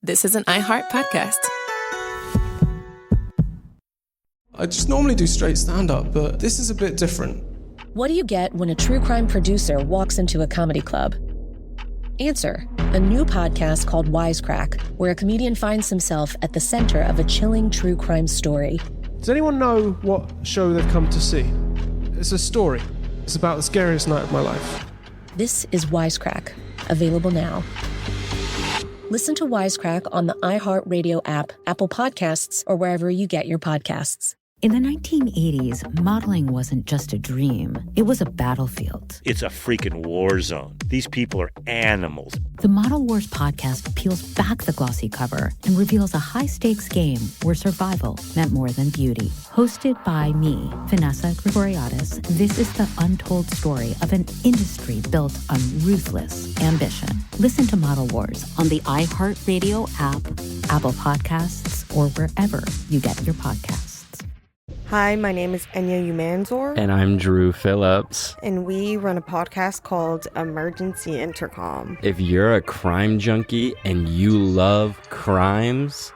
This is an iHeart podcast. I just normally do straight stand-up, but this is a bit different. What do you get when a true crime producer walks into a comedy club? Answer, a new podcast called Wisecrack, where a comedian finds himself at the center of a chilling true crime story. Does anyone know what show they've come to see? It's a story. It's about the scariest night of my life. This is Wisecrack, available now. Listen to Wisecrack on the iHeartRadio app, Apple Podcasts, or wherever you get your podcasts. In the 1980s, modeling wasn't just a dream. It was a battlefield. It's a freaking war zone. These people are animals. The Model Wars podcast peels back the glossy cover and reveals a high-stakes game where survival meant more than beauty. Hosted by me, Vanessa Gregoriadis, this is the untold story of an industry built on ruthless ambition. Listen to Model Wars on the iHeartRadio app, Apple Podcasts, or wherever you get your podcasts. Hi, my name is Enya Umanzor. And I'm Drew Phillips. And we run a podcast called Emergency Intercom. If you're a crime junkie and you love crimes,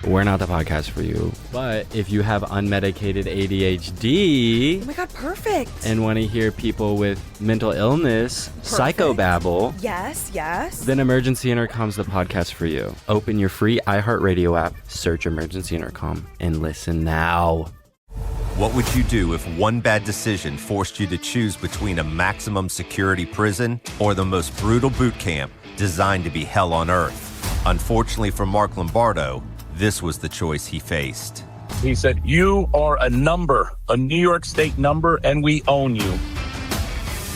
we're not the podcast for you. But if you have unmedicated ADHD... Oh my God, perfect. And want to hear people with mental illness, psychobabble... Yes. Then Emergency Intercom's the podcast for you. Open your free iHeartRadio app, search Emergency Intercom, and listen now. What would you do if one bad decision forced you to choose between a maximum security prison or the most brutal boot camp designed to be hell on earth? Unfortunately for Mark Lombardo, this was the choice he faced. He said, "You are a number, a New York State number, and we own you."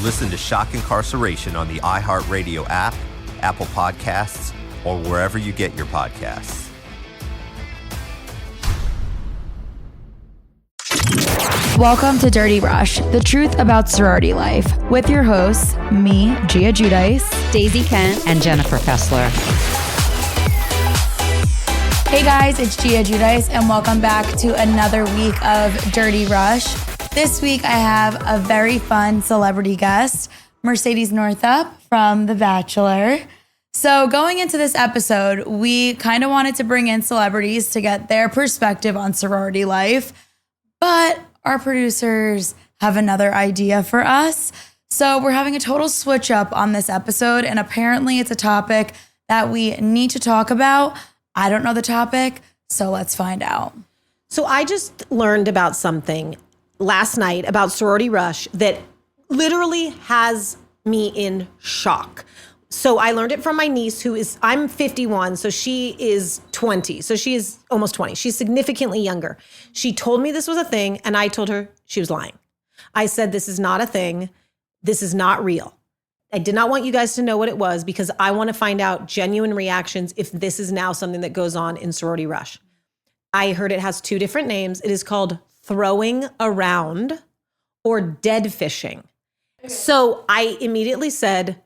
Listen to Shock Incarceration on the iHeartRadio app, Apple Podcasts, or wherever you get your podcasts. Welcome to Dirty Rush, the truth about sorority life, with your hosts, me, Gia Giudice, Daisy Kent, and Jennifer Fessler. Hey guys, it's Gia Giudice, and welcome back to another week of Dirty Rush. This week I have a very fun celebrity guest, Mercedes Northup from The Bachelor. So going into this episode, we kind of wanted to bring in celebrities to get their perspective on sorority life, but our producers have another idea for us. So we're having a total switch up on this episode, and apparently it's a topic that we need to talk about. I don't know the topic, so let's find out. So I just learned about something last night about Sorority Rush that literally has me in shock. So I learned it from my niece I'm 51, so she is 20. So she is almost 20. She's significantly younger. She told me this was a thing, and I told her she was lying. I said, this is not a thing. This is not real. I did not want you guys to know what it was because I want to find out genuine reactions if this is now something that goes on in Sorority Rush. I heard it has two different names. It is called throwing around or dead fishing. So I immediately said,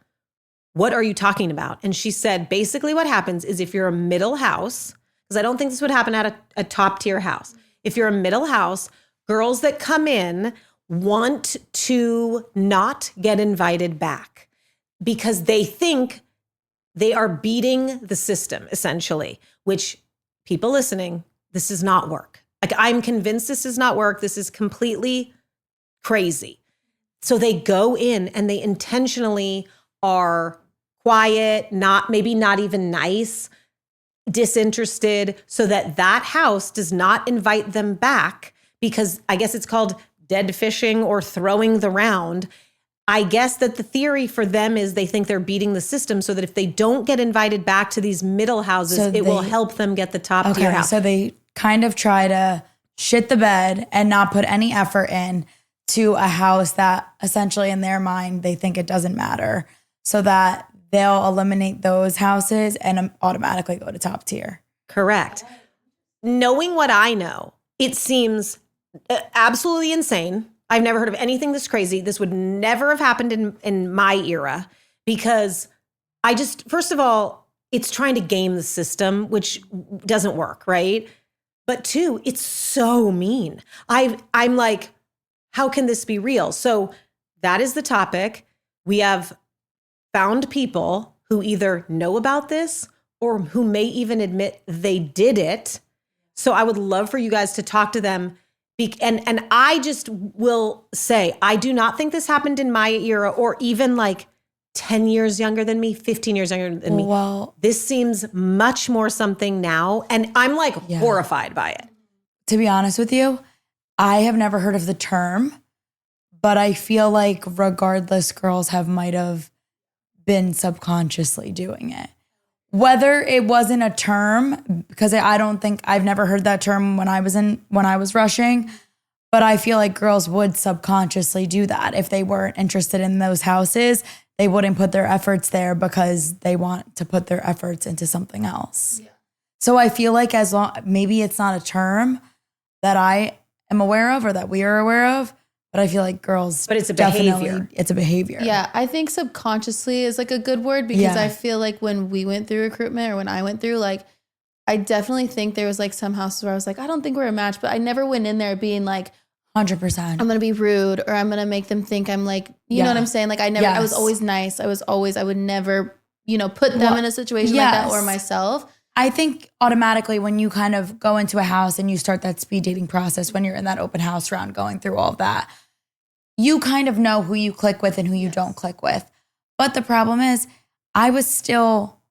what are you talking about? And she said, basically what happens is if you're a middle house, because I don't think this would happen at a top tier house. If you're a middle house, girls that come in want to not get invited back because they think they are beating the system, essentially, which people listening, this does not work. Like, I'm convinced this does not work. This is completely crazy. So they go in and they intentionally are quiet, maybe not even nice, disinterested, so that house does not invite them back because I guess it's called dead fishing or throwing the round. I guess that the theory for them is they think they're beating the system so that if they don't get invited back to these middle houses, it will help them get the top tier house. So they kind of try to shit the bed and not put any effort in to a house that essentially in their mind, they think it doesn't matter, so that they'll eliminate those houses and automatically go to top tier. Correct. Knowing what I know, it seems absolutely insane. I've never heard of anything this crazy. This would never have happened in my era because first of all, it's trying to game the system, which doesn't work, right? But two, it's so mean. I'm like, how can this be real? So that is the topic. We have found people who either know about this or who may even admit they did it. So I would love for you guys to talk to them. And I just will say, I do not think this happened in my era or even like 10 years younger than me, 15 years younger than me. Well, this seems much more something now. And I'm like horrified by it. To be honest with you, I have never heard of the term, but I feel like regardless, girls might have been subconsciously doing it. Whether it wasn't a term, because I don't think I've never heard that term when I was rushing, but I feel like girls would subconsciously do that. If they weren't interested in those houses, they wouldn't put their efforts there because they want to put their efforts into something else. Yeah. So I feel like maybe it's not a term that I am aware of or that we are aware of, but I feel like girls, but it's a behavior. It's a behavior. Yeah, I think subconsciously is like a good word because I feel like when we went through recruitment or when I went through, like, I definitely think there was like some houses where I was like, I don't think we're a match, but I never went in there being like, 100%. I'm going to be rude or I'm going to make them think I'm like, you know what I'm saying? Like I was always nice. I would never, put them in a situation like that or myself. I think automatically when you kind of go into a house and you start that speed dating process, when you're in that open house round going through all of that, you kind of know who you click with and who you don't click with. But the problem is I was still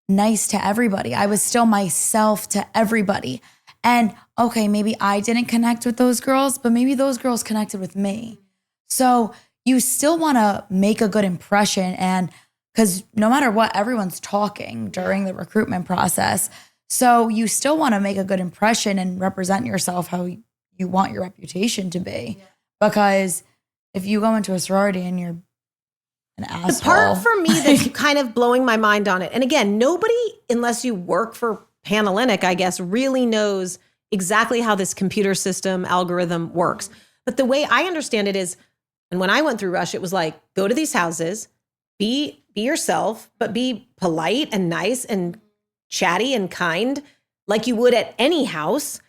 nice to everybody. I was still myself to everybody. And okay, maybe I didn't connect with those girls, but maybe those girls connected with me. So you still want to make a good impression, and because no matter what, everyone's talking during the recruitment process. So you still want to make a good impression and represent yourself how you want your reputation to be. Because if you go into a sorority and you're an asshole. The part for me that's kind of blowing my mind on it, and again, nobody, unless you work for Panhellenic, I guess, really knows exactly how this computer system algorithm works. But the way I understand it is, and when I went through Rush, it was like, go to these houses, be yourself, but be polite and nice and chatty and kind like you would at any house.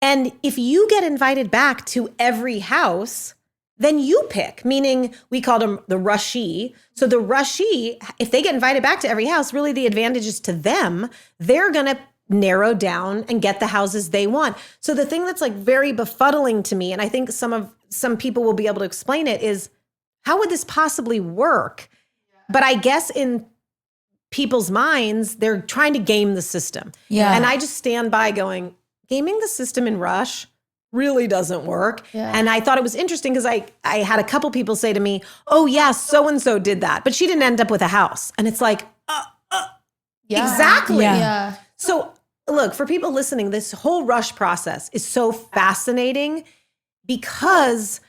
And if you get invited back to every house, then you pick, meaning we called them the rushee. So the rushee, if they get invited back to every house, really the advantage is to them. They're going to narrow down and get the houses they want. So the thing that's like very befuddling to me, and I think some people will be able to explain it, is how would this possibly work? But I guess in people's minds, they're trying to game the system. Yeah. And I just stand by going, gaming the system in Rush really doesn't work. Yeah. And I thought it was interesting because I had a couple people say to me, oh yeah, so-and-so did that, but she didn't end up with a house. And it's like, exactly. Yeah. So look, for people listening, this whole Rush process is so fascinating because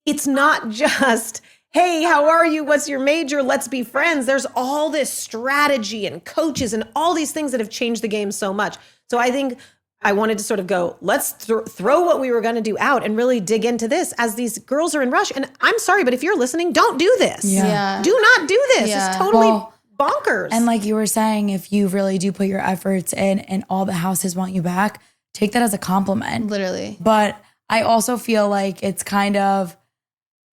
it's not just, hey, how are you? What's your major? Let's be friends. There's all this strategy and coaches and all these things that have changed the game so much. So I think I wanted to sort of go, let's throw what we were going to do out and really dig into this as these girls are in Rush. And I'm sorry, but if you're listening, don't do this. Yeah. Do not do this. Yeah. It's totally bonkers. And like you were saying, if you really do put your efforts in and all the houses want you back, take that as a compliment. Literally. But I also feel like it's kind of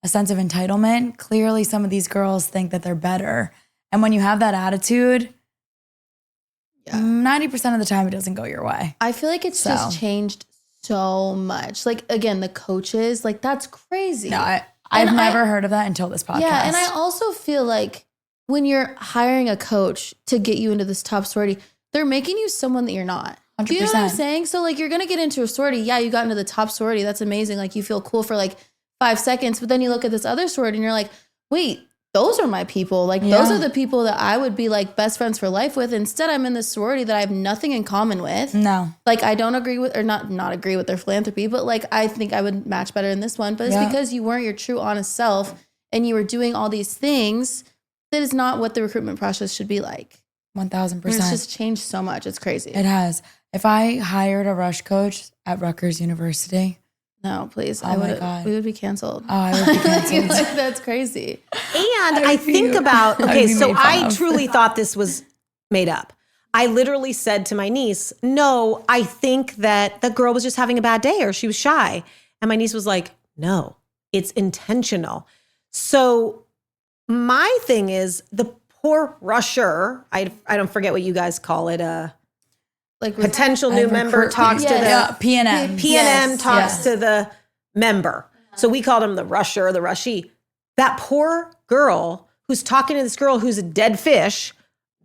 a sense of entitlement. Clearly, some of these girls think that they're better. And when you have that attitude, 90% of the time it doesn't go your way. I feel like it's just changed so much. Like, again, the coaches, like, that's crazy. No, I've never heard of that until this podcast. Yeah, and I also feel like when you're hiring a coach to get you into this top sorority, they're making you someone that you're not. 100%. Do you know what I'm saying? So, like, you're going to get into a sorority. Yeah, you got into the top sorority. That's amazing. Like, you feel cool for, like, 5 seconds. But then you look at this other sorority and you're like, wait, those are my people. Like, those are the people that I would be, like, best friends for life with. Instead, I'm in this sorority that I have nothing in common with. No. Like, I don't agree with, or not agree with their philanthropy, but, like, I think I would match better in this one. But it's because you weren't your true, honest self and you were doing all these things. That is not what the recruitment process should be like. 1,000%. It's just changed so much. It's crazy. It has. If I hired a Rush coach at Rutgers University. No, please. Oh my God. We would be canceled. Oh, I would be canceled. That's crazy. And I think about, okay, so I truly thought this was made up. I literally said to my niece, no, I think that the girl was just having a bad day or she was shy. And my niece was like, no, it's intentional. So my thing is, the poor rusher, I don't forget what you guys call it, like potential new member talks to the PNM. PNM talks to the member. So we called him the rusher, the rushie. That poor girl who's talking to this girl who's a dead fish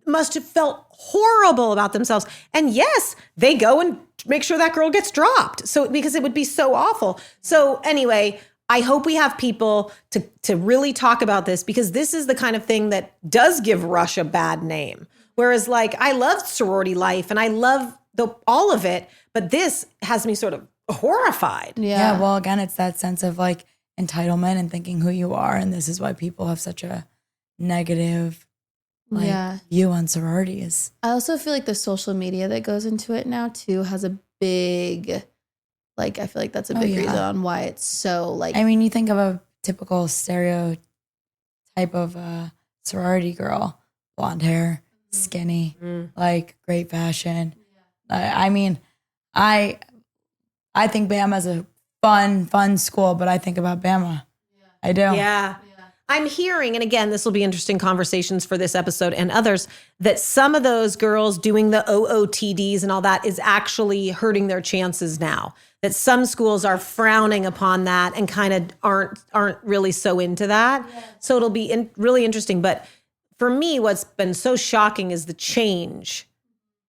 must have felt horrible about themselves. And yes, they go and make sure that girl gets dropped. So because it would be so awful. So anyway, I hope we have people to really talk about this, because this is the kind of thing that does give Rush a bad name. Whereas like I loved sorority life and I love all of it, but this has me sort of horrified. Yeah. Well, again, it's that sense of like entitlement and thinking who you are. And this is why people have such a negative view on sororities. I also feel like the social media that goes into it now too has a big, I feel like that's a big reason on why it's so like. I mean, you think of a typical stereotype of a sorority girl, blonde hair, skinny, like great fashion. I mean, I think Bama's a fun school, but I think about Bama. I do. Yeah. I'm hearing, and again, this will be interesting conversations for this episode and others, that some of those girls doing the OOTDs and all that is actually hurting their chances now. That some schools are frowning upon that and kind of aren't really so into that. Yeah. So it'll be really interesting. But for me, what's been so shocking is the change.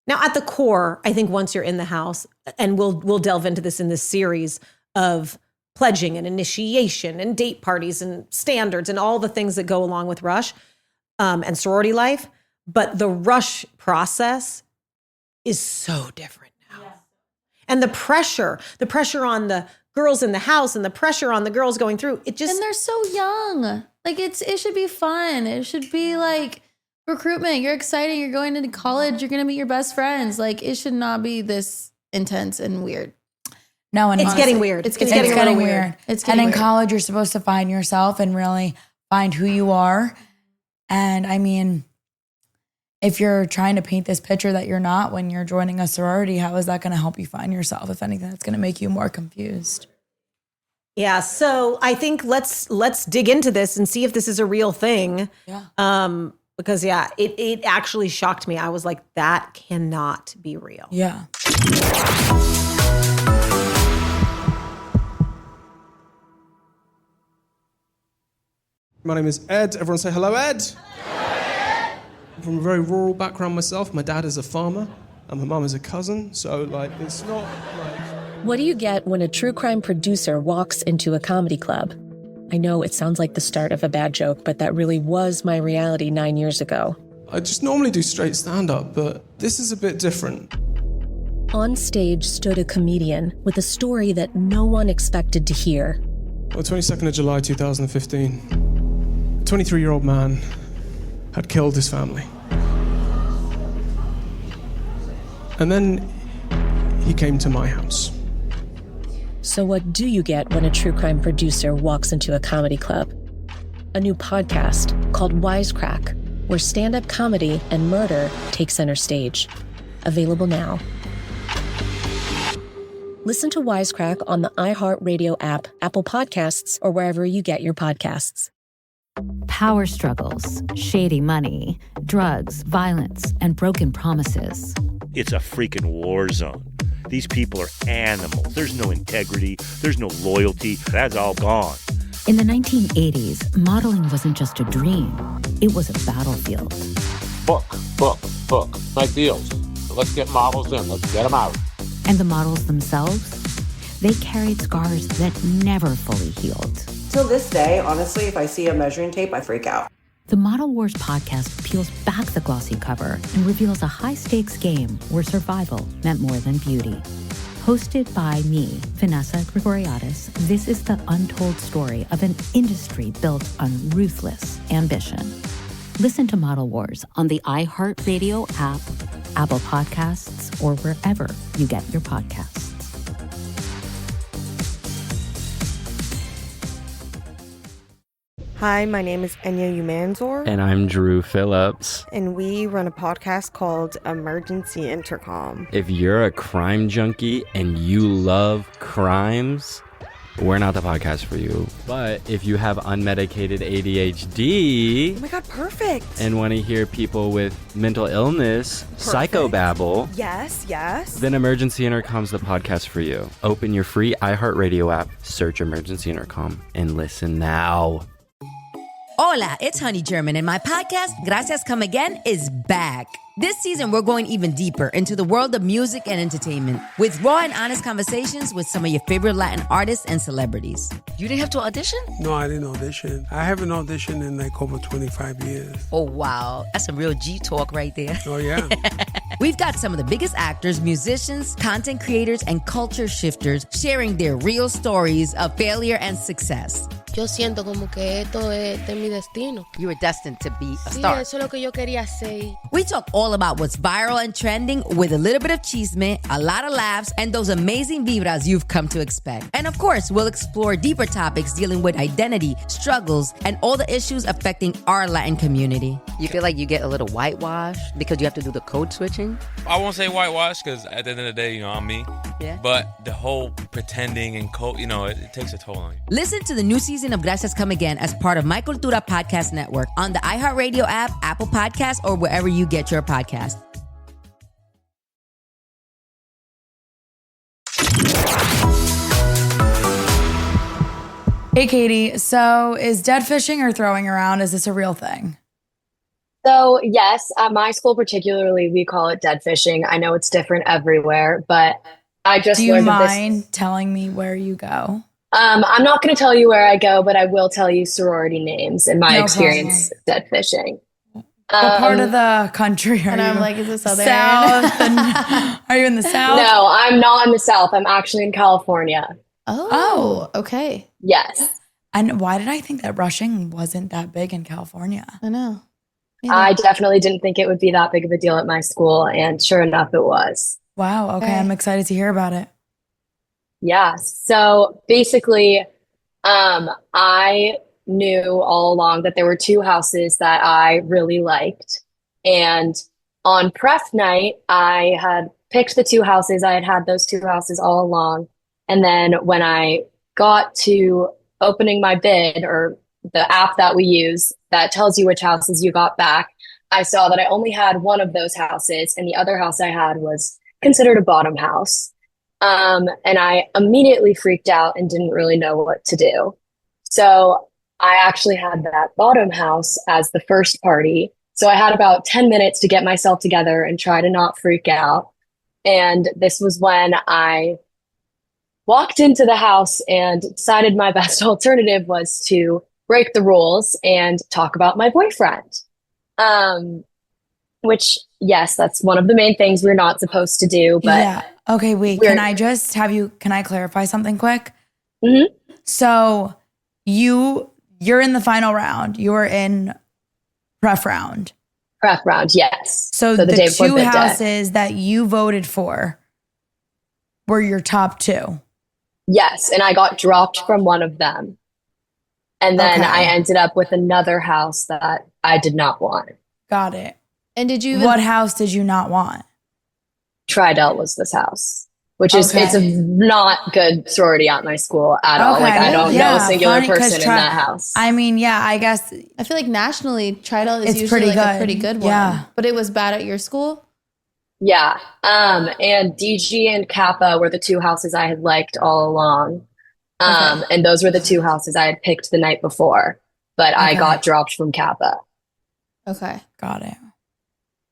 Now, at the core, I think once you're in the house, and we'll delve into this in this series of pledging and initiation and date parties and standards and all the things that go along with Rush and sorority life. But the Rush process is so different now. Yeah. And the pressure on the girls in the house and the pressure on the girls going through, it just... And they're so young. Like it should be fun. It should be like recruitment. You're exciting. You're going into college. You're going to meet your best friends. Like it should not be this intense and weird. No, and it's getting weird. It's getting weird. And in college, you're supposed to find yourself and really find who you are. And I mean, if you're trying to paint this picture that you're not when you're joining a sorority, how is that going to help you find yourself? If anything, that's going to make you more confused. Yeah. So I think let's dig into this and see if this is a real thing. Yeah. Because it actually shocked me. I was like, that cannot be real. Yeah. My name is Ed. Everyone say hello, Ed. I'm from a very rural background myself. My dad is a farmer and my mum is a cousin. So it's not like... What do you get when a true crime producer walks into a comedy club? I know it sounds like the start of a bad joke, but that really was my reality 9 years ago. I just normally do straight stand-up, but this is a bit different. On stage stood a comedian with a story that no one expected to hear. On the 22nd of July 2015, a 23-year-old man had killed his family. And then he came to my house. So what do you get when a true crime producer walks into a comedy club? A new podcast called Wisecrack, where stand-up comedy and murder take center stage. Available now. Listen to Wisecrack on the iHeartRadio app, Apple Podcasts, or wherever you get your podcasts. Power struggles, shady money, drugs, violence, and broken promises. It's a freaking war zone. These people are animals. There's no integrity. There's no loyalty. That's all gone. In the 1980s, modeling wasn't just a dream. It was a battlefield. Book. Make deals. Let's get models in. Let's get them out. And the models themselves, they carried scars that never fully healed. Till this day, honestly, if I see a measuring tape, I freak out. The Model Wars podcast peels back the glossy cover and reveals a high-stakes game where survival meant more than beauty. Hosted by me, Vanessa Gregoriadis, this is the untold story of an industry built on ruthless ambition. Listen to Model Wars on the iHeartRadio app, Apple Podcasts, or wherever you get your podcasts. Hi, my name is Enya Umanzor. And I'm Drew Phillips. And we run a podcast called Emergency Intercom. If you're a crime junkie and you love crimes, we're not the podcast for you. But if you have unmedicated ADHD, Oh my God, perfect. and want to hear people with mental illness psychobabble, Yes, yes. then Emergency Intercom's the podcast for you. Open your free iHeartRadio app, search Emergency Intercom, and listen now. Hola, it's Honey German, and my podcast, Gracias Come Again, is back. This season, we're going even deeper into the world of music and entertainment with raw and honest conversations with some of your favorite Latin artists and celebrities. You didn't have to audition? No, I didn't audition. I haven't auditioned in like over 25 years. Oh, wow. That's some real G talk right there. Oh, yeah. We've got some of the biggest actors, musicians, content creators, and culture shifters sharing their real stories of failure and success. Yo siento como que esto es mi destino. You were destined to be a Sí, star. eso es lo que yo quería hacer. We talk all about what's viral and trending with a little bit of chisme, a lot of laughs, and those amazing vibras you've come to expect. And of course, we'll explore deeper topics dealing with identity, struggles, and all the issues affecting our Latin community. You feel like you get a little whitewashed because you have to do the code switching? I won't say whitewash because at the end of the day, I'm me. Yeah. But the whole pretending and it takes a toll on you. Listen to the new season of Gracias Come Again as part of My Cultura Podcast Network on the iHeartRadio app, Apple Podcasts, or wherever you get your podcast. Hey, Katie. So is dead fishing or throwing around? Is this a real thing? So yes, at my school particularly, we call it dead fishing. I know it's different everywhere, but I just Do you learned mind telling me where you go? I'm not going to tell you where I go, but I will tell you sorority names and my No experience dead fishing. What part of the country are And you? I'm like, is it Southern? South? And are you in the South? No, I'm not in the South. I'm actually in California. Oh, okay. Yes. And why did I think that rushing wasn't that big in California? I know. I definitely didn't think it would be that big of a deal at my school, and sure enough, it was. Wow. Okay. I'm excited to hear about it. Yeah. So basically, I knew all along that there were two houses that I really liked. And on pref night, I had picked the two houses. I had had those two houses all along. And then when I got to opening my bid, or the app that we use that tells you which houses you got back, I saw that I only had one of those houses, and the other house I had was considered a bottom house. And I immediately freaked out and didn't really know what to do. So I actually had that bottom house as the first party. So I had about 10 minutes to get myself together and try to not freak out. And this was when I walked into the house and decided my best alternative was to break the rules and talk about my boyfriend. Which, yes, that's one of the main things we're not supposed to do. But yeah. Okay, wait. Can I just have you, can I clarify something quick? Mm-hmm. So you're in the final round. You were in pref round. Pref round, yes. So the the day before two bid day. houses that you voted for were your top two. Yes, and I got dropped from one of them. And then Okay. I ended up with another house that I did not want. Got it. And did you What house did you not want? Tridel was this house, which is, Okay. it's a not good sorority at my school at all. Like, I don't know a singular funny, 'cause person in that house. I mean, yeah, I guess I feel like nationally, Tridel is It's usually pretty like a good. pretty good one. Yeah. But it was bad at your school? Yeah. And DG and Kappa were the two houses I had liked all along. And those were the two houses I had picked the night before, but I Okay. got dropped from Kappa. Okay. Got it.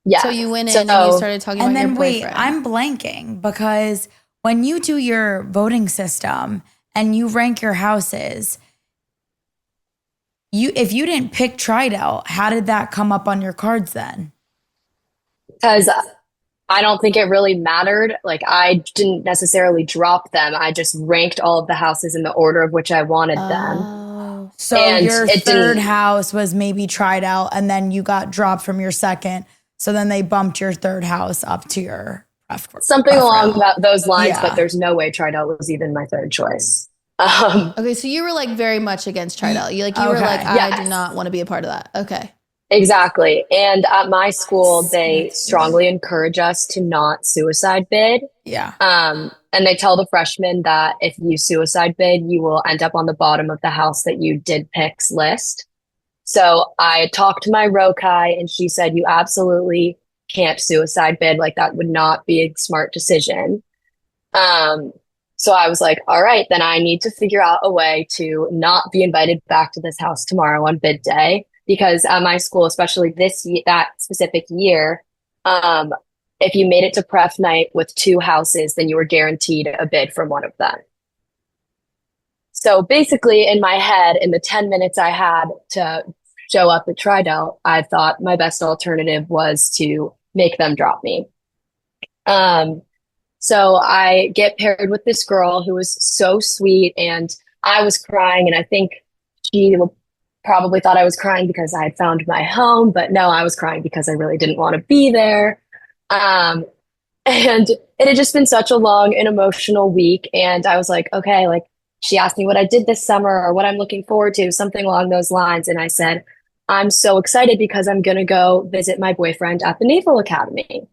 Yeah. So you went in and you started talking And about then your wait, boyfriend. I'm blanking because when you do your voting system and you rank your houses, if you didn't pick Tridel, how did that come up on your cards then? Because I don't think it really mattered. Like, I didn't necessarily drop them. I just ranked all of the houses in the order of which I wanted them. So And your it third didn't- house was maybe Tridel, and then you got dropped from your second. So then they bumped your third house up to your Something along those lines, Yeah. but there's no way Tridel was even my third choice. Okay, so you were like very much against Tridel. You were Okay. like, I Yes. do not want to be a part of that. Okay. Exactly. And at my school, they strongly encourage us to not suicide bid. Yeah. And they tell the freshmen that if you suicide bid, you will end up on the bottom of the house that you did pick's list. So I talked to my Rokai and she said, you absolutely can't suicide bid. Like that would not be a smart decision. So I was like, all right, then I need to figure out a way to not be invited back to this house tomorrow on bid day. Because at my school, especially that specific year, if you made it to pref night with 2 houses, then you were guaranteed a bid from one of them. So basically in my head, in the 10 minutes I had to show up at Tridel, I thought my best alternative was to make them drop me. So I get paired with this girl who was so sweet and I was crying, and I think she probably thought I was crying because I had found my home, but no, I was crying because I really didn't want to be there. And it had just been such a long and emotional week. And I was like, okay, like she asked me what I did this summer or what I'm looking forward to, something along those lines. And I said, I'm so excited because I'm going to go visit my boyfriend at the Naval Academy.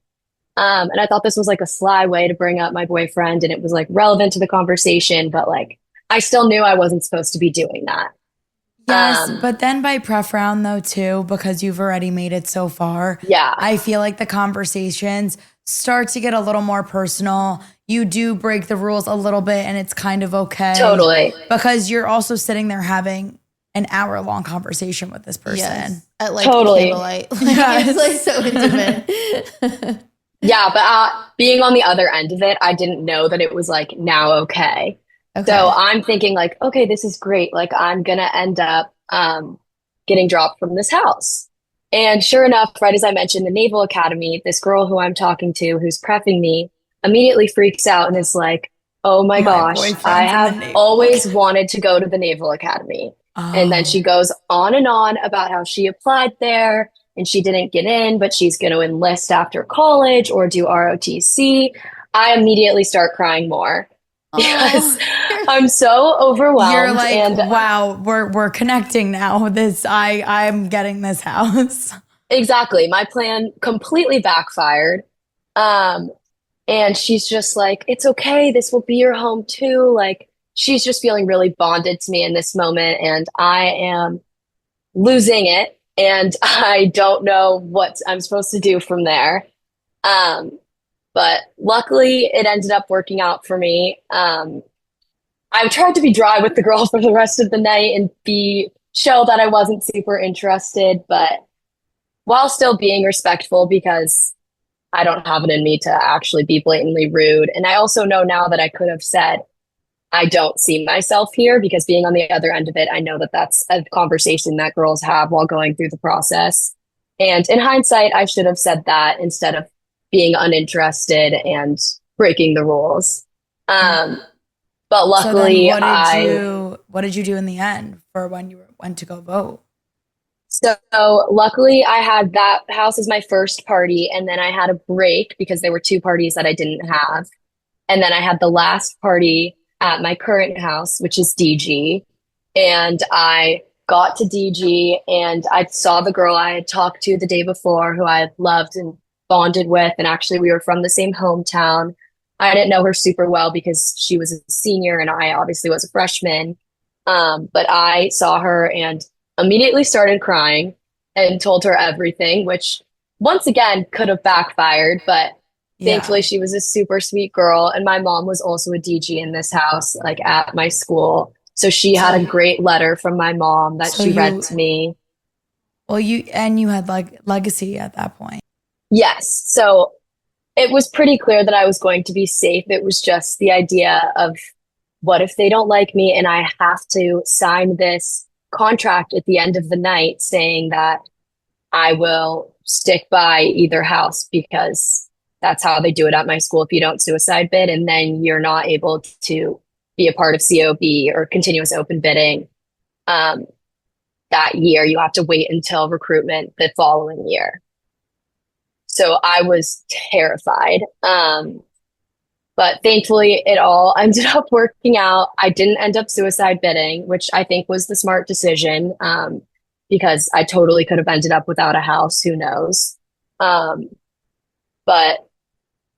And I thought this was like a sly way to bring up my boyfriend, and it was like relevant to the conversation, but like I still knew I wasn't supposed to be doing that. Yes, but then by pref round though too, because you've already made it so far. Yeah. I feel like the conversations start to get a little more personal. You do break the rules a little bit and it's kind of okay. Totally. Because you're also sitting there having an hour-long conversation with this person. Yes. At like Totally. candlelight. Like, it's like so intimate. Yeah, but being on the other end of it, I didn't know that it was like now okay. So I'm thinking like, okay, this is great. Like I'm going to end up getting dropped from this house. And sure enough, right as I mentioned, the Naval Academy, this girl who I'm talking to, who's prepping me, immediately freaks out and is like, oh my gosh, I have always wanted to go to the Naval Academy. And then she goes on and on about how she applied there and she didn't get in, but she's going to enlist after college or do ROTC. I immediately start crying more. Because I'm so overwhelmed. You're like, and wow, we're connecting now. I'm getting this house. Exactly. My plan completely backfired. And she's just like, it's okay. This will be your home too. Like she's just feeling really bonded to me in this moment. And I am losing it. And I don't know what I'm supposed to do from there. But luckily it ended up working out for me. I tried to be dry with the girl for the rest of the night and show that I wasn't super interested, but while still being respectful because I don't have it in me to actually be blatantly rude. And I also know now that I could have said, I don't see myself here, because being on the other end of it, I know that that's a conversation that girls have while going through the process. And in hindsight, I should have said that instead of being uninterested and breaking the rules. But luckily, what did you do in the end for when you went to go vote? So luckily I had that house as my first party, and then I had a break because there were 2 parties that I didn't have. And then I had the last party at my current house, which is DG. And I got to DG and I saw the girl I had talked to the day before who I had loved and bonded with. And actually we were from the same hometown. I didn't know her super well because she was a senior and I obviously was a freshman. But I saw her and immediately started crying and told her everything, which once again could have backfired, but thankfully she was a super sweet girl. And my mom was also a DG in this house, like at my school. So she had a great letter from my mom that she read to me. Well, you had like legacy at that point. Yes. So it was pretty clear that I was going to be safe. It was just the idea of what if they don't like me and I have to sign this contract at the end of the night saying that I will stick by either house because that's how they do it at my school. If you don't suicide bid and then you're not able to be a part of COB or continuous open bidding that year, you have to wait until recruitment the following year. So I was terrified. But thankfully it all ended up working out. I didn't end up suicide bidding, which I think was the smart decision. because I totally could have ended up without a house. Who knows? But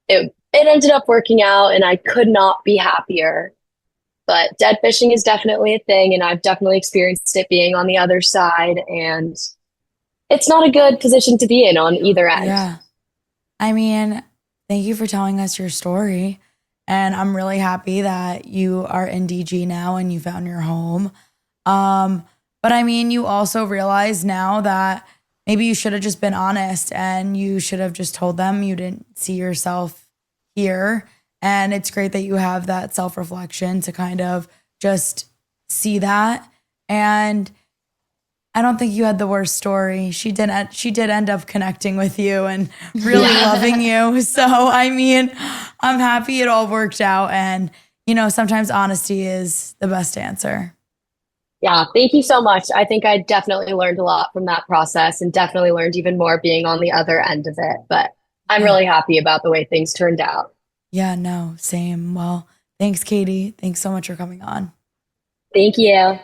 it ended up working out and I could not be happier. But dead fishing is definitely a thing, and I've definitely experienced it being on the other side, and it's not a good position to be in on either end. Yeah. I mean, thank you for telling us your story. And I'm really happy that you are in DG now and you found your home. But I mean, you also realize now that maybe you should have just been honest and you should have just told them you didn't see yourself here. And it's great that you have that self-reflection to kind of just see that. And I don't think you had the worst story. She did end up connecting with you and really loving you. So, I mean, I'm happy it all worked out. And, you know, sometimes honesty is the best answer. Yeah, thank you so much. I think I definitely learned a lot from that process and definitely learned even more being on the other end of it. But I'm really happy about the way things turned out. Yeah, no, same. Well, thanks, Katie. Thanks so much for coming on. Thank you.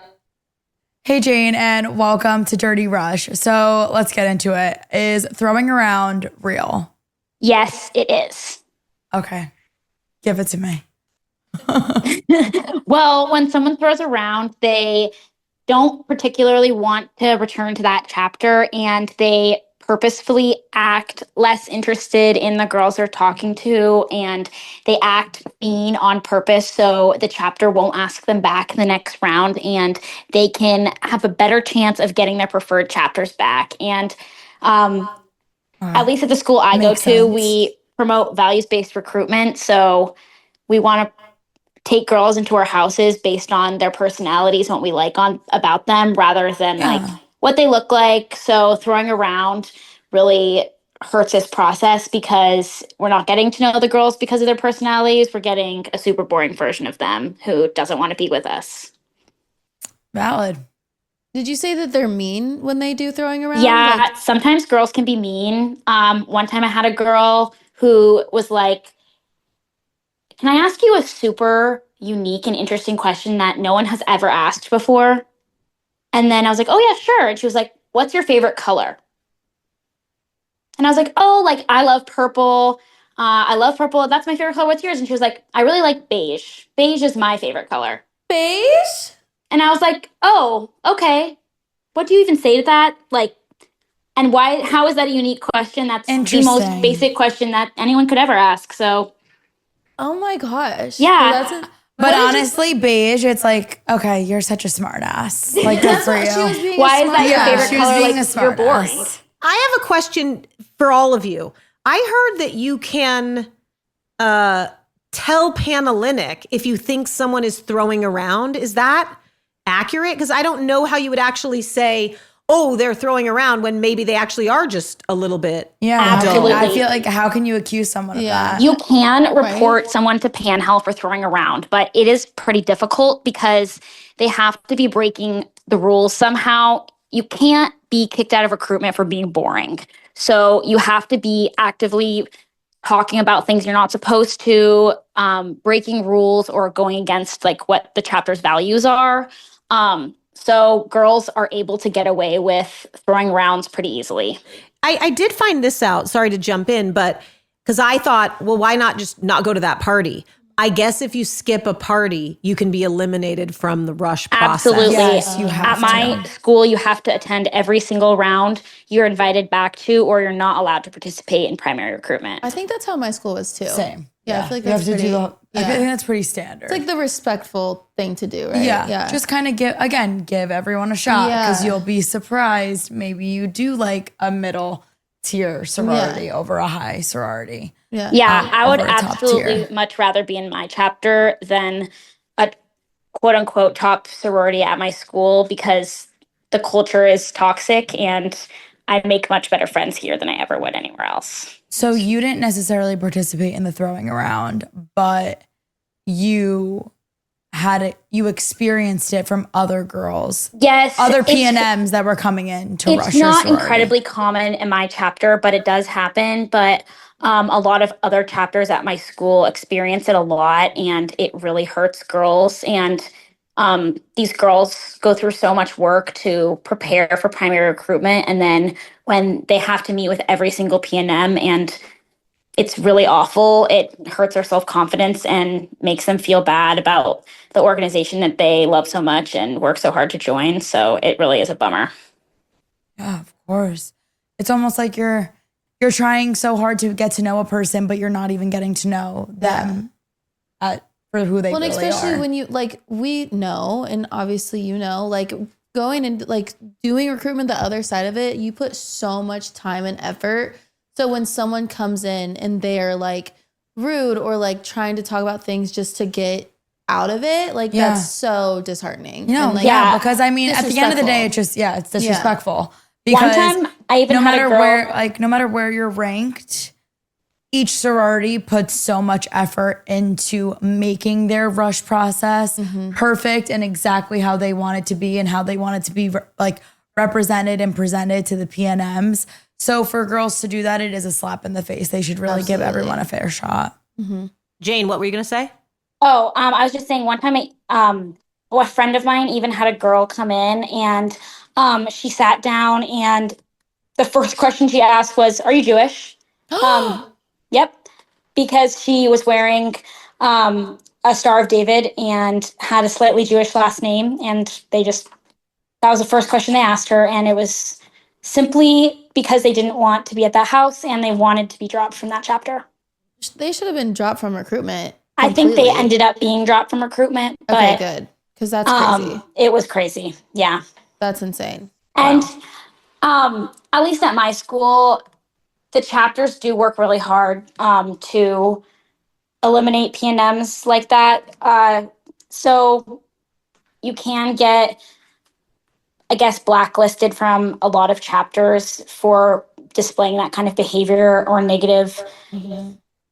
Hey, Jane, and welcome to Dirty Rush. So let's get into it. Is throwing around real? Yes, it is. Okay. Give it to me. Well, when someone throws around, they don't particularly want to return to that chapter, and they purposefully act less interested in the girls they're talking to, and they act mean on purpose so the chapter won't ask them back in the next round, and they can have a better chance of getting their preferred chapters back. And at least at the school I go to, we promote values-based recruitment, so we want to take girls into our houses based on their personalities and what we like about them rather than like what they look like. So throwing around really hurts this process because we're not getting to know the girls because of their personalities. We're getting a super boring version of them who doesn't want to be with us. Valid. Did you say that they're mean when they do throwing around? Yeah, sometimes girls can be mean. One time I had a girl who was like, "Can I ask you a super unique and interesting question that no one has ever asked before?" And then I was like, "Oh, yeah, sure." And she was like, "What's your favorite color?" And I was like, "Oh, like, I love purple. I love purple. That's my favorite color. What's yours?" And she was like, "I really like beige. Beige is my favorite color." Beige? And I was like, "Oh, okay. What do you even say to that? Like, and why, how is that a unique question? That's the most basic question that anyone could ever ask." So, oh my gosh. yeah. Well, But honestly, beige, it's like, okay, you're such a smart ass. Like, good for you. Why is that your favorite she was color? being Like, a smart you're boring. ass. I have a question for all of you. I heard that you can tell Panhellenic if you think someone is throwing around. Is that accurate? Because I don't know how you would actually say, oh, they're throwing around when maybe they actually are just a little bit. Yeah, Absolutely. I feel like, how can you accuse someone of that? You can report someone to Panhell for throwing around, but it is pretty difficult because they have to be breaking the rules somehow. You can't be kicked out of recruitment for being boring. So you have to be actively talking about things you're not supposed to, breaking rules or going against like what the chapter's values are. So girls are able to get away with throwing rounds pretty easily. I did find this out. Sorry to jump in, but because I thought, well, why not just not go to that party? I guess if you skip a party, you can be eliminated from the rush process. Absolutely. Yes, you have At my school, you have to attend every single round you're invited back to, or you're not allowed to participate in primary recruitment. I think that's how my school was too. Same. Yeah, I feel like you have that's to do pretty, I think that's pretty standard. It's like the respectful thing to do, right? Yeah. Just kind of give everyone a shot because you'll be surprised. Maybe you do like a middle tier sorority over a high sorority. Yeah, I would over a top absolutely tier. much rather be in my chapter than a quote unquote top sorority at my school because the culture is toxic and I make much better friends here than I ever would anywhere else. So you didn't necessarily participate in the throwing around, but you experienced it from other girls. Yes. Other it's- P&Ms that were coming in to rush It's your not sorority. incredibly common in my chapter, but it does happen. But a lot of other chapters at my school experience it a lot, and it really hurts girls. And these girls go through so much work to prepare for primary recruitment. And then when they have to meet with every single PNM and it's really awful, it hurts their self-confidence and makes them feel bad about the organization that they love so much and work so hard to join. So it really is a bummer. Yeah, of course. It's almost like you're trying so hard to get to know a person, but you're not even getting to know them for who they really are. Well, especially when you, like, we know, and obviously you know, like, going and, like, doing recruitment, the other side of it, you put so much time and effort. So when someone comes in and they're, like, rude or, like, trying to talk about things just to get out of it, like, that's so disheartening. You know, and, like, because I mean, at the end of the day, it's just, it's disrespectful. One Because time I even no had matter a girl, where, no matter where you're ranked, each sorority puts so much effort into making their rush process perfect and exactly how they want it to be and how they want it to be like represented and presented to the PNMs. So for girls to do that, it is a slap in the face. They should really give everyone a fair shot. Jane, what were you going to say? Oh, I was just saying one time, a friend of mine even had a girl come in and she sat down and the first question she asked was, "Are you Jewish?" Yep. Because she was wearing a Star of David and had a slightly Jewish last name. And that was the first question they asked her. And it was simply because they didn't want to be at that house and they wanted to be dropped from that chapter. They should have been dropped from recruitment. I think they ended up being dropped from recruitment. Okay, But, good. Because that's crazy. It was crazy. Yeah. That's insane. And at least at my school, the chapters do work really hard to eliminate PNMs like that. So you can get, I guess, blacklisted from a lot of chapters for displaying that kind of behavior or negative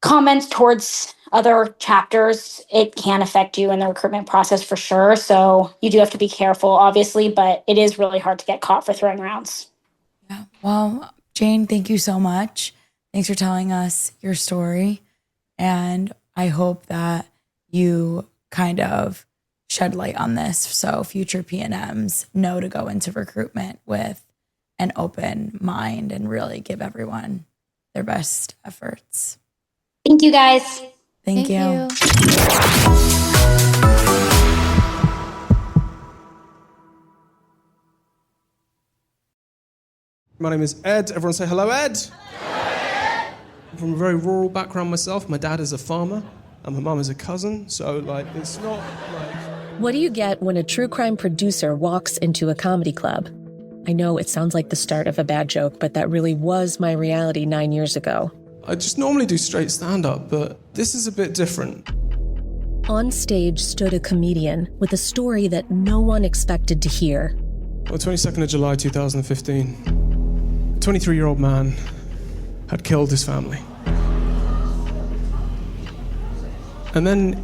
comments towards other chapters. It can affect you in the recruitment process for sure. So you do have to be careful, obviously, but it is really hard to get caught for throwing rounds. Yeah. Well, Jane, thank you so much. Thanks for telling us your story. And I hope that you kind of shed light on this so future PNMs know to go into recruitment with an open mind and really give everyone their best efforts. Thank you, guys. Thank you. My name is Ed. Everyone say hello, Ed. I'm from a very rural background myself. My dad is a farmer and my mum is a cousin. So, like, it's not like... What do you get when a true crime producer walks into a comedy club? I know it sounds like the start of a bad joke, but that really was my reality 9 years ago. I just normally do straight stand-up, but this is a bit different. On stage stood a comedian with a story that no one expected to hear. On the 22nd of July 2015, a 23-year-old man had killed his family. And then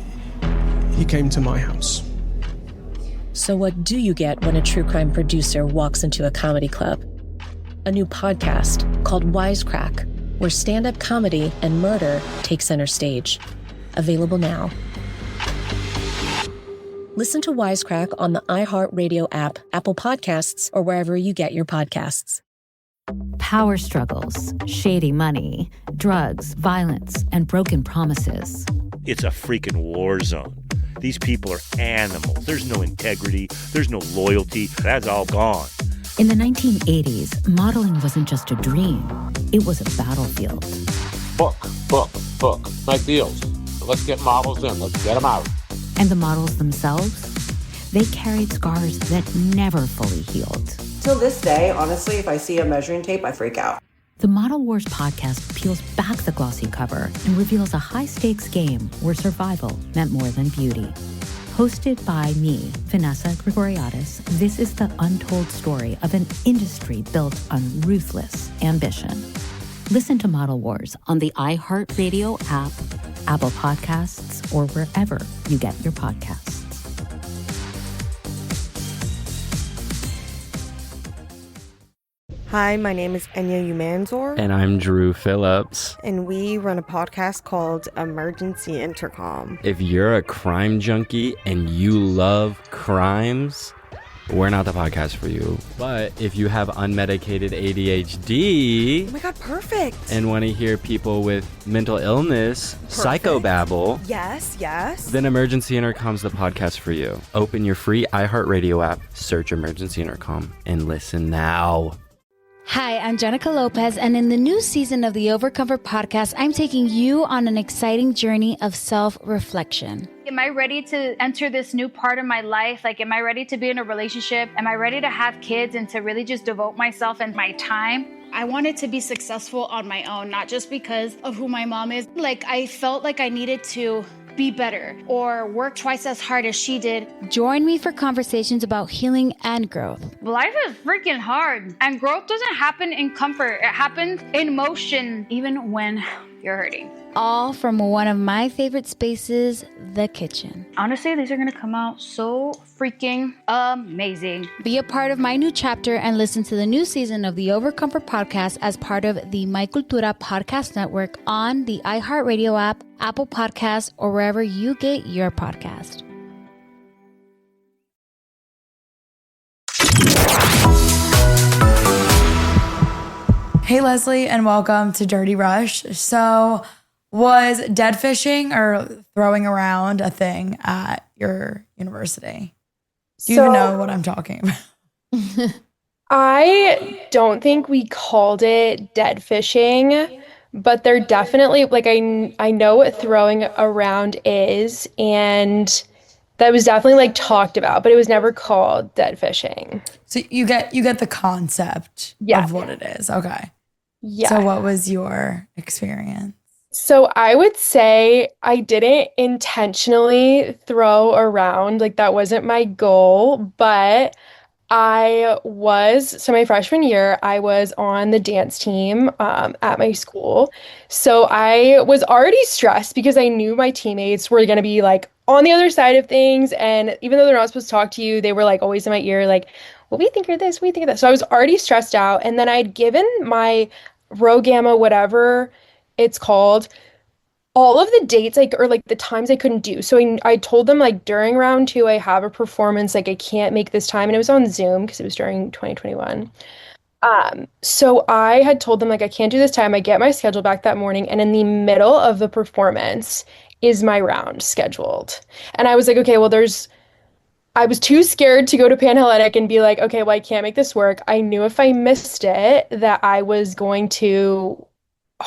he came to my house. So what do you get when a true crime producer walks into a comedy club? A new podcast called Wisecrack, where stand-up comedy and murder take center stage. Available now. Listen to Wisecrack on the iHeartRadio app, Apple Podcasts, or wherever you get your podcasts. Power struggles, shady money, drugs, violence, and broken promises. It's a freaking war zone. These people are animals. There's no integrity. There's no loyalty. That's all gone. In the 1980s, modeling wasn't just a dream. It was a battlefield. Book. Make deals. Let's get models in. Let's get them out. And the models themselves? They carried scars that never fully healed. Till this day, honestly, if I see a measuring tape, I freak out. The Model Wars podcast peels back the glossy cover and reveals a high-stakes game where survival meant more than beauty. Hosted by me, Vanessa Grigoriadis, this is the untold story of an industry built on ruthless ambition. Listen to Model Wars on the iHeartRadio app, Apple Podcasts, or wherever you get your podcasts. Hi, my name is Enya Umanzor. And I'm Drew Phillips. And we run a podcast called Emergency Intercom. If you're a crime junkie and you love crimes, we're not the podcast for you. But if you have unmedicated ADHD... Oh my God, perfect. And want to hear people with mental illness psychobabble... Yes. Then Emergency Intercom's the podcast for you. Open your free iHeartRadio app, search Emergency Intercom, and listen now. Hi, I'm Jenica Lopez, and in the new season of the Overcomfort podcast, I'm taking you on an exciting journey of self-reflection. Am I ready to enter this new part of my life? Like, am I ready to be in a relationship? Am I ready to have kids and to really just devote myself and my time? I wanted to be successful on my own, not just because of who my mom is. Like, I felt like I needed to be better or work twice as hard as she did. Join me for conversations about healing and growth. Life is freaking hard, and growth doesn't happen in comfort. It happens in motion, even when you're hurting. All from one of my favorite spaces, the kitchen. Honestly, these are gonna come out so freaking amazing. Be a part of my new chapter and listen to the new season of the Overcomfort podcast as part of the My Cultura podcast network on the iHeartRadio app, Apple Podcasts, or wherever you get your podcast. Hey, Leslie, and welcome to Dirty Rush. So, was dead fishing or throwing around a thing at your university? Do you even know what I'm talking about? I don't think we called it dead fishing, but they're definitely, like, I know what throwing around is, and that was definitely, like, talked about, but it was never called dead fishing. So you get the concept of what it is. Okay. Yeah. So what was your experience? So I would say I didn't intentionally throw around, like that wasn't my goal, but so my freshman year, I was on the dance team at my school. So I was already stressed because I knew my teammates were going to be like on the other side of things. And even though they're not supposed to talk to you, they were like always in my ear, like, well, we think of this, we think of that. So I was already stressed out. And then I'd given my Rho Gamma, whatever it's called, all of the dates, like, or like the times I couldn't do. So I told them, like, during round 2, I have a performance, like, I can't make this time. And it was on Zoom because it was during 2021. So I had told them, like, I can't do this time. I get my schedule back that morning. And in the middle of the performance is my round scheduled. And I was like, okay, well, I was too scared to go to Panhellenic and be like, okay, well, I can't make this work. I knew if I missed it that I was going to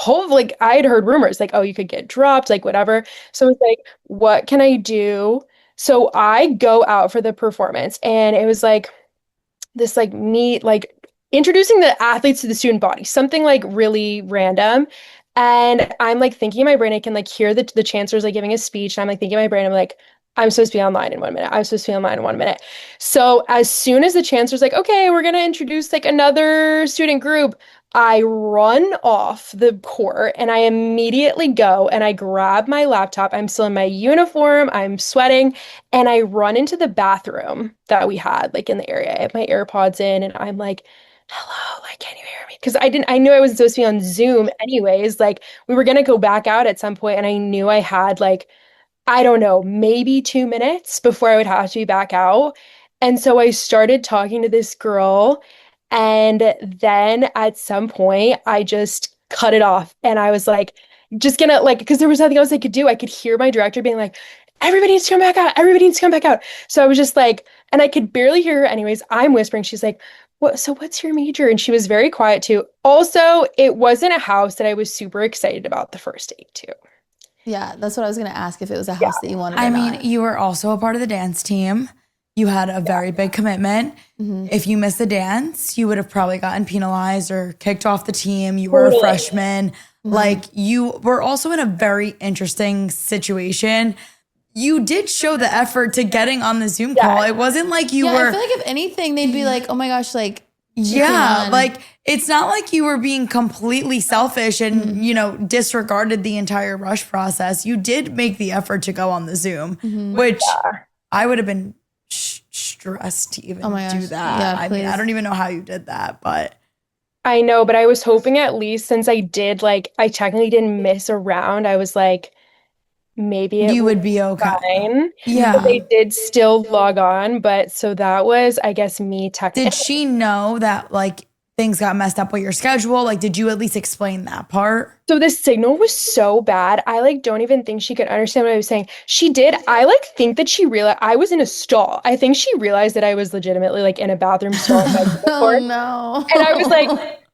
like, I had heard rumors like, oh, you could get dropped, like whatever. So it's like, what can I do? So I go out for the performance, and it was like this, like, introducing the athletes to the student body, something like really random. And I'm like thinking in my brain, I can like hear the chancellor's like giving a speech. And I'm like thinking in my brain, I'm like, I'm supposed to be online in 1 minute. I'm supposed to be online in 1 minute. So as soon as the chancellor's like, okay, we're going to introduce like another student group, I run off the court and I immediately go and I grab my laptop. I'm still in my uniform. I'm sweating. And I run into the bathroom that we had like in the area. I have my AirPods in and I'm like, hello, like, can you hear me? Because I knew I was supposed to be on Zoom anyways. Like, we were going to go back out at some point, and I knew I had like, I don't know, maybe 2 minutes before I would have to be back out. And so I started talking to this girl, and then at some point I just cut it off. And I was like, just gonna like, because there was nothing else I could do. I could hear my director being like, everybody needs to come back out. Everybody needs to come back out. So I was just like, and I could barely hear her anyways. I'm whispering. She's like, so what's your major? And she was very quiet too. Also, it wasn't a house that I was super excited about the first date too. Yeah, that's what I was going to ask, if it was a house that you wanted. I mean, you were also a part of the dance team. You had a very big commitment. Mm-hmm. If you missed the dance, you would have probably gotten penalized or kicked off the team. You were a freshman. Mm-hmm. Like, you were also in a very interesting situation. You did show the effort to getting on the Zoom call. It wasn't like you were. I feel like if anything, they'd be like, oh my gosh, like, yeah, like, it's not like you were being completely selfish and, you know, disregarded the entire rush process. You did make the effort to go on the Zoom, which I would have been stressed to even do that. Yeah, I mean, I don't even know how you did that, but I know, but I was hoping at least since I did, like, I technically didn't miss a round, I was like, maybe it You would be okay. fine. Yeah. But they did still log on, but so that was, I guess, me technically. Did she know that like things got messed up with your schedule? Like, did you at least explain that part? So the signal was so bad. I like don't even think she could understand what I was saying. She did. I like think that she realized I was in a stall. I think she realized that I was legitimately like in a bathroom stall. Oh no. And I was like,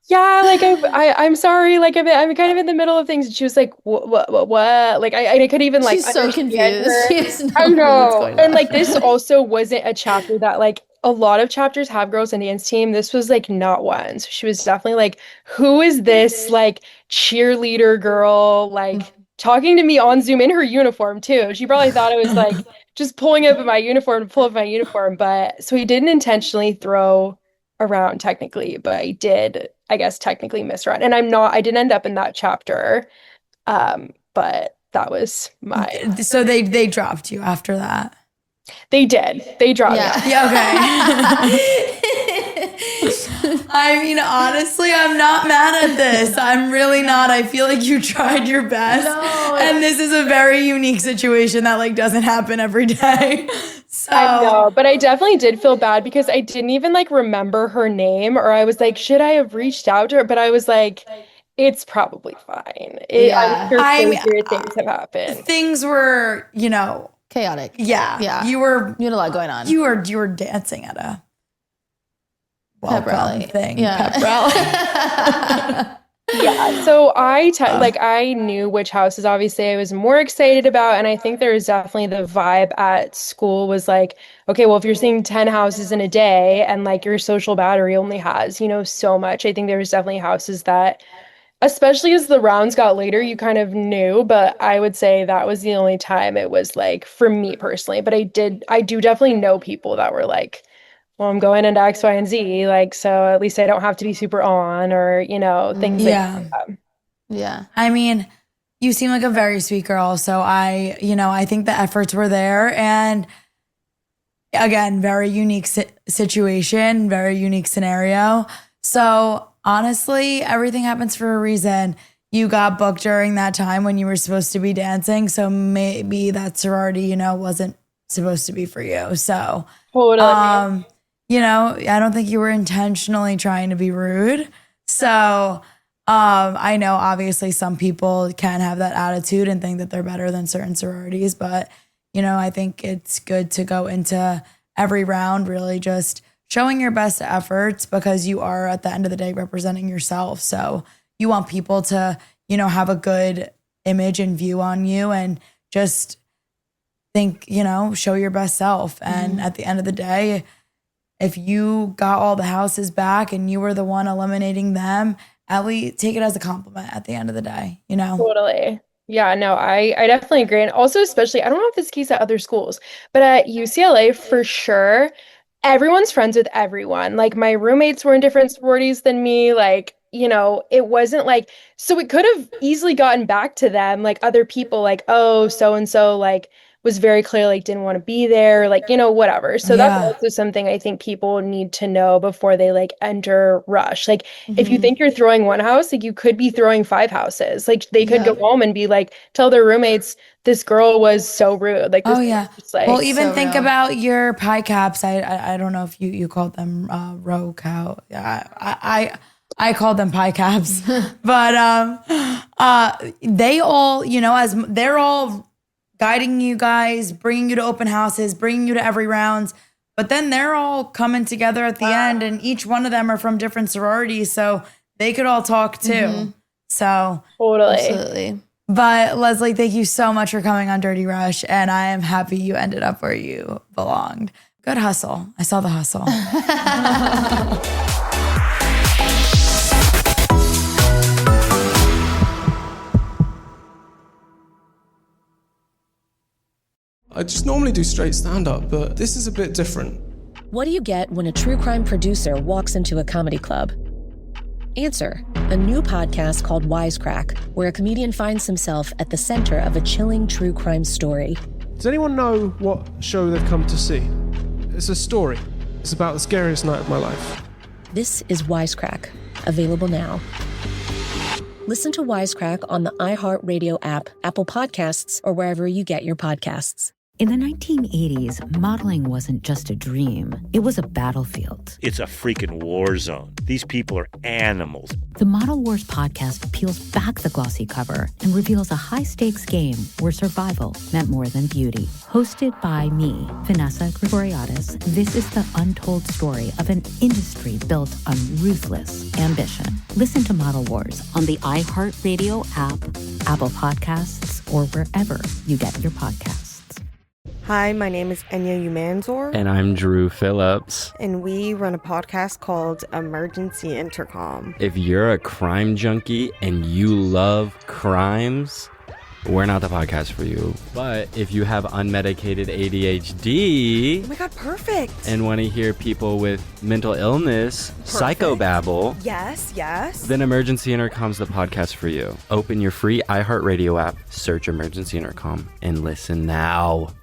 yeah, like I'm sorry, like I'm kind of in the middle of things. And she was like, what? Like I couldn't even like. She's so confused. Her. She has no I idea what's know. going on. And like this also wasn't a chapter that like a lot of chapters have girls in dance team. This was like not one. So she was definitely like, who is this like cheerleader girl like talking to me on Zoom in her uniform too? She probably thought it was like just pulling up my uniform to pull up my uniform. But so he didn't intentionally throw around technically, but I did, I guess, technically misread. And I didn't end up in that chapter. But that was my. So they dropped you after that. They did. They dropped me. Yeah, okay. I mean, honestly, I'm not mad at this. I'm really not. I feel like you tried your best. No. And this is a very unique situation that like doesn't happen every day. So I know, but I definitely did feel bad because I didn't even like remember her name, or I was like, should I have reached out to her? But I was like, it's probably fine. I'm sure crazier things have happened. Things were, chaotic. Yeah. You had a lot going on. You were dancing at a pep rally thing. Yeah. Pep rally. Yeah. So I knew which houses obviously I was more excited about. And I think there was definitely the vibe at school was like, okay, well, if you're seeing 10 houses in a day and like your social battery only has, so much, I think there was definitely houses that, especially as the rounds got later, you kind of knew, but I would say that was the only time it was like for me personally. But I do definitely know people that were like, well, I'm going into X, Y, and Z, like, so at least I don't have to be super on or, things like that. Yeah. I mean, you seem like a very sweet girl. So I think the efforts were there. And again, very unique situation, very unique scenario. So honestly, everything happens for a reason. You got booked during that time when you were supposed to be dancing. So maybe that sorority, wasn't supposed to be for you. So totally. I don't think you were intentionally trying to be rude. So I know obviously some people can have that attitude and think that they're better than certain sororities, but I think it's good to go into every round really just showing your best efforts because you are at the end of the day representing yourself. So you want people to, have a good image and view on you and just think, show your best self. And at the end of the day, if you got all the houses back and you were the one eliminating them, at least take it as a compliment at the end of the day, Totally. Yeah, no, I definitely agree. And also, especially, I don't know if this is the case at other schools, but at UCLA for sure, everyone's friends with everyone. Like my roommates were in different sororities than me. Like, it wasn't like, so it could have easily gotten back to them, like other people like, oh, so-and-so like was very clear, like didn't want to be there, like, whatever. So that's also something I think people need to know before they like enter Rush. Like if you think you're throwing one house, like you could be throwing 5 houses. Like they could go home and be like, tell their roommates, this girl was so rude. Like, this just, like, well, even so think real. about your pie caps. I don't know if you called them row cow. I called them pie caps, but they all, as they're all guiding you guys, bringing you to open houses, bringing you to every rounds. But then they're all coming together at the end, and each one of them are from different sororities, so they could all talk too. So totally. Absolutely. But Leslie, thank you so much for coming on Dirty Rush, and I am happy you ended up where you belonged. Good hustle. I saw the hustle. I just normally do straight stand-up, but this is a bit different. What do you get when a true crime producer walks into a comedy club? Answer, a new podcast called Wisecrack, where a comedian finds himself at the center of a chilling true crime story. Does anyone know what show they've come to see? It's a story. It's about the scariest night of my life. This is Wisecrack, Available now. Listen to Wisecrack on the iHeartRadio app, Apple Podcasts, or wherever you get your podcasts. In the 1980s, modeling wasn't just a dream. It was a battlefield. It's a freaking war zone. These people are animals. The Model Wars podcast peels back the glossy cover and reveals a high-stakes game where survival meant more than beauty. Hosted by me, Vanessa Gregoriadis, this is the untold story of an industry built on ruthless ambition. Listen to Model Wars on the iHeartRadio app, Apple Podcasts, or wherever you get your podcasts. Hi, my name is Enya Umanzor. And I'm Drew Phillips. And we run a podcast called Emergency Intercom. If you're a crime junkie and you love crimes, we're not the podcast for you. But if you have unmedicated ADHD... Oh my God, perfect. And want to hear people with mental illness, psychobabble... Yes. Then Emergency Intercom's the podcast for you. Open your free iHeartRadio app, search Emergency Intercom, and listen now.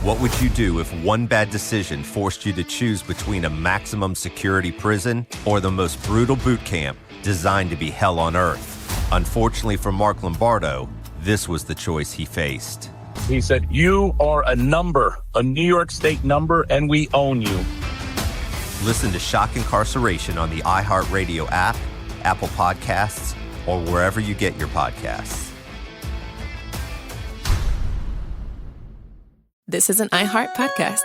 What would you do if one bad decision forced you to choose between a maximum security prison or the most brutal boot camp designed to be hell on earth? Unfortunately for Mark Lombardo, this was the choice he faced. He said, "You are a number, a New York State number, and we own you." Listen to Shock Incarceration on the iHeartRadio app, Apple Podcasts, or wherever you get your podcasts. This is an iHeart podcast.